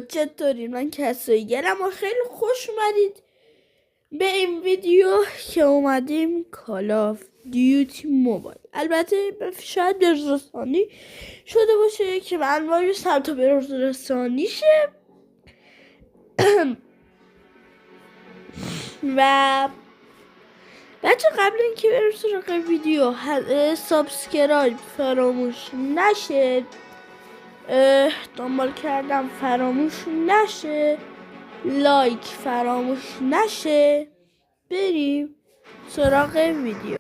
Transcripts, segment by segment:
چطورین؟ من کسایی گرم و خیلی خوش اومدید به این ویدیو که اومدیم کال آف دیوتی موبایل. البته شاید برزرسانی شده باشه که من وای سمت برزرسانی شه و بچه قبل اینکه بریم سراغ ویدیو سابسکرایب فراموش نشه، دنبال کردم فراموش نشه، لایک فراموش نشه. بریم سراغ ویدیو.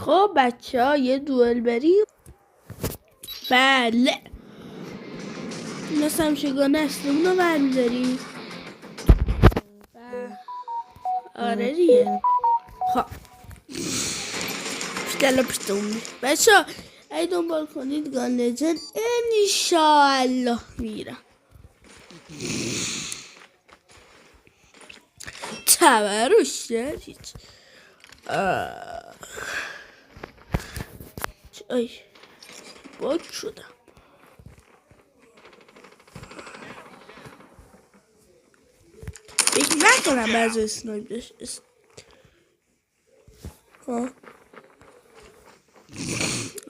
خب بچه ها یه دوئل بریم. بله نسیم شگانه اصلمون رو برمیداریم. آره دیگه. خب پشتون بچه ها ای دنبال کنید گان لجند انشاءالله میرم. تبروش دارید. ای باک شدم. فکر نکنم بعضی اسنایپر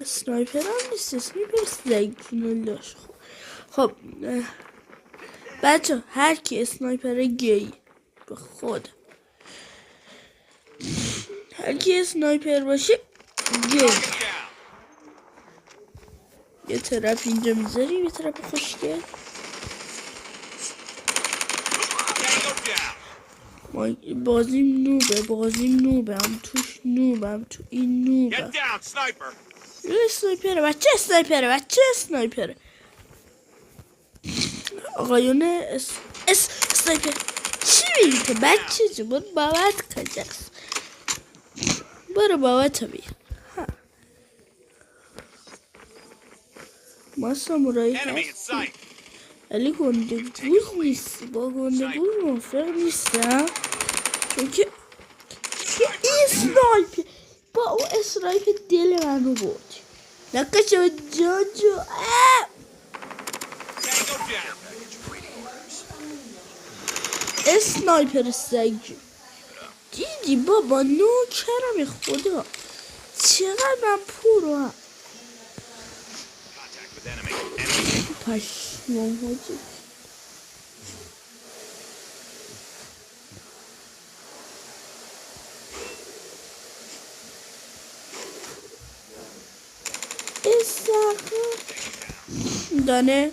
اسنایپر هم نیست، اسنایپر سیگنال داشت. خب بچه هر کی اسنایپر گی به خود هر کی اسنایپر باشه گی. یه طرف اینجا میذاریم، یه طرف خوشگل. بازیم نوبه هم توش نوبم تو این نوبم. اسنایپره بچه اسنایپره آقایون اسنایپر. چی میگی تو بچه جو؟ برو بابت کجاست، برو بابت بیا. ما سامورایی هستیم ولی گنده گوز نیستی، با گنده گوز موافق نیستم چون که اسنایپر با اون اسنایپر دل من رو برد. نکشه و جاجو اسنایپر سگی دیدی بابا نوکرم خدا چقدر من پورم. پشمام حاجی. دانه